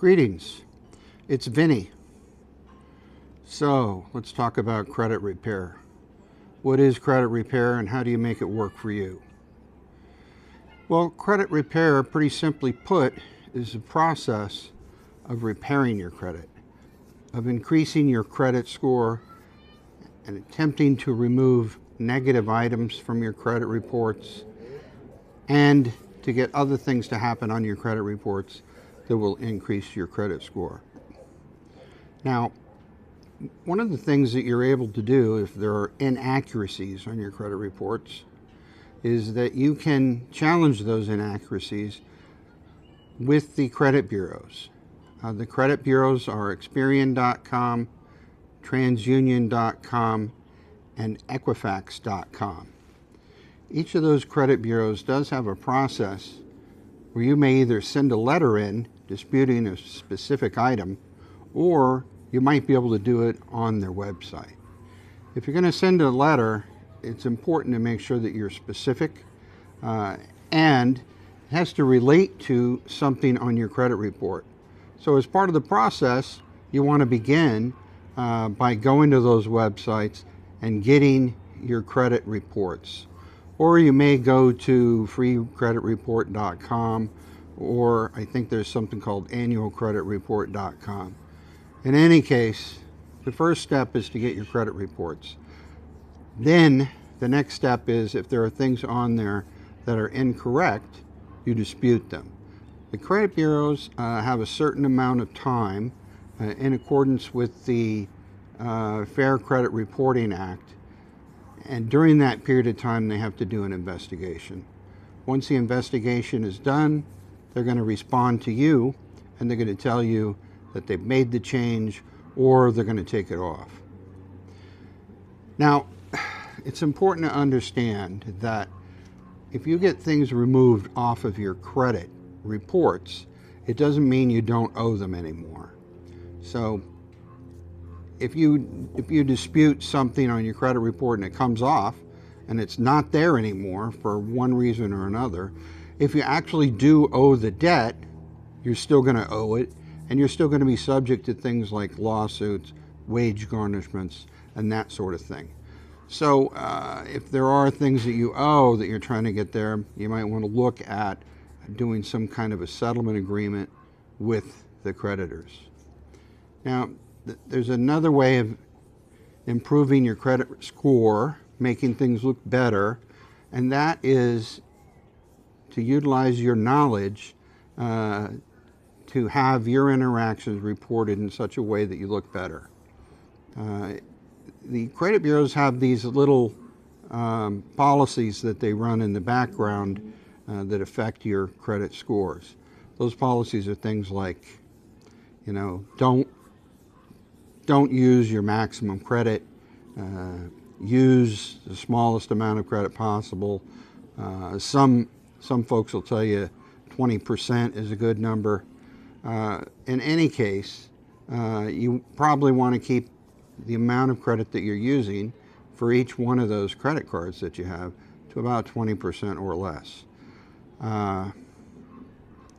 Greetings, it's Vinnie. So let's talk about credit repair. What is credit repair and how do you make it work for you? Well, credit repair, pretty simply put, is the process of repairing your credit, of increasing your credit score and attempting to remove negative items from your credit reports and to get other things to happen on your credit reports that will increase your credit score. Now, one of the things that you're able to do if there are inaccuracies on your credit reports is that you can challenge those inaccuracies with the credit bureaus. The credit bureaus are Experian.com, TransUnion.com, and Equifax.com. Each of those credit bureaus does have a process where you may either send a letter in disputing a specific item, or you might be able to do it on their website. If you're going to send a letter, it's important to make sure that you're specific and it has to relate to something on your credit report. So as part of the process, you want to begin by going to those websites and getting your credit reports. Or you may go to freecreditreport.com, or I think there's something called annualcreditreport.com. In any case, the first step is to get your credit reports. Then the next step is if there are things on there that are incorrect, you dispute them. The credit bureaus have a certain amount of time in accordance with the Fair Credit Reporting Act, and during that period of time they have to do an investigation. Once the investigation is done, they're going to respond to you and they're going to tell you that they've made the change or they're going to take it off. Now, it's important to understand that if you get things removed off of your credit reports, it doesn't mean you don't owe them anymore. So if you dispute something on your credit report and it comes off and it's not there anymore for one reason or another, if you actually do owe the debt, you're still going to owe it, and you're still going to be subject to things like lawsuits, wage garnishments, and that sort of thing. So if there are things that you owe that you're trying to get there, you might want to look at doing some kind of a settlement agreement with the creditors. Now, there's another way of improving your credit score, making things look better, and that is to utilize your knowledge to have your interactions reported in such a way that you look better. The credit bureaus have these little policies that they run in the background that affect your credit scores. Those policies are things like, don't use your maximum credit, use the smallest amount of credit possible. Some folks will tell you 20% is a good number. In any case, you probably want to keep the amount of credit that you're using for each one of those credit cards that you have to about 20% or less.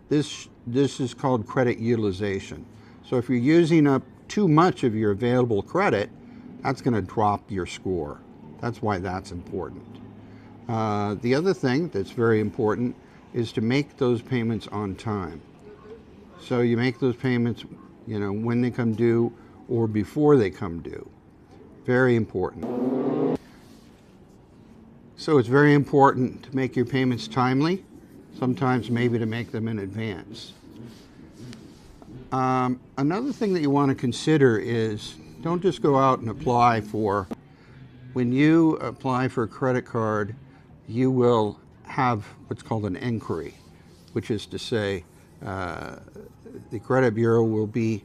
This is called credit utilization. So if you're using up too much of your available credit, that's going to drop your score. That's why that's important. The other thing that's very important is to make those payments on time. So you make those payments, when they come due or before they come due. Very important. So it's very important to make your payments timely, sometimes maybe to make them in advance. Another thing that you want to consider is don't just go out and apply for. When you apply for a credit card, you will have what's called an inquiry, which is to say the credit bureau will be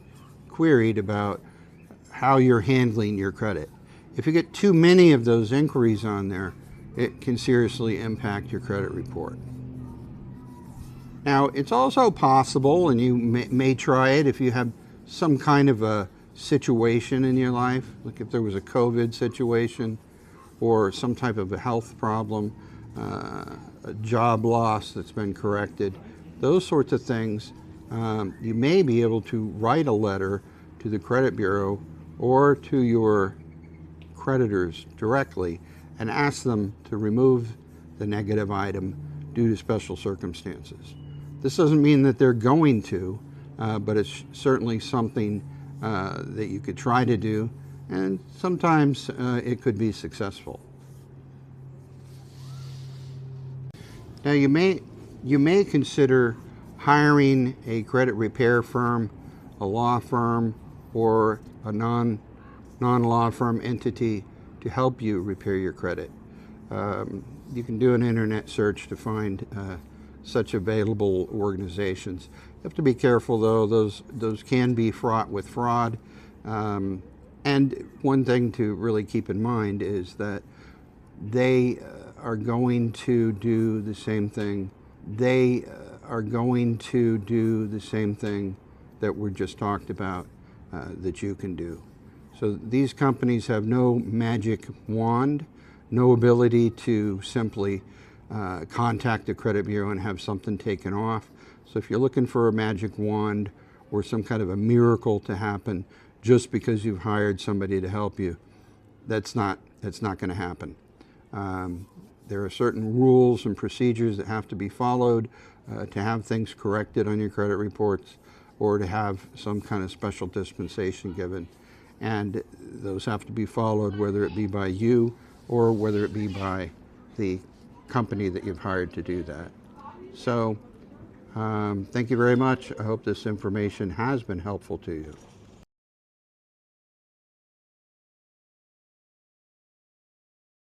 queried about how you're handling your credit. If you get too many of those inquiries on there, it can seriously impact your credit report. Now, it's also possible, and you may try it if you have some kind of a situation in your life, like if there was a COVID situation or some type of a health problem, a job loss that's been corrected, those sorts of things, you may be able to write a letter to the credit bureau or to your creditors directly and ask them to remove the negative item due to special circumstances. This doesn't mean that they're going to, but it's certainly something that you could try to do, and sometimes it could be successful. Now you may consider hiring a credit repair firm, a law firm, or a non-law firm entity to help you repair your credit. You can do an internet search to find such available organizations. You have to be careful though, those can be fraught with fraud. And one thing to really keep in mind is that they are going to do the same thing. They are going to do the same thing that we just talked about that you can do. So these companies have no magic wand, no ability to simply contact the credit bureau and have something taken off. So if you're looking for a magic wand or some kind of a miracle to happen just because you've hired somebody to help you, that's not going to happen. There are certain rules and procedures that have to be followed to have things corrected on your credit reports or to have some kind of special dispensation given. And those have to be followed, whether it be by you or whether it be by the company that you've hired to do that. So thank you very much. I hope this information has been helpful to you.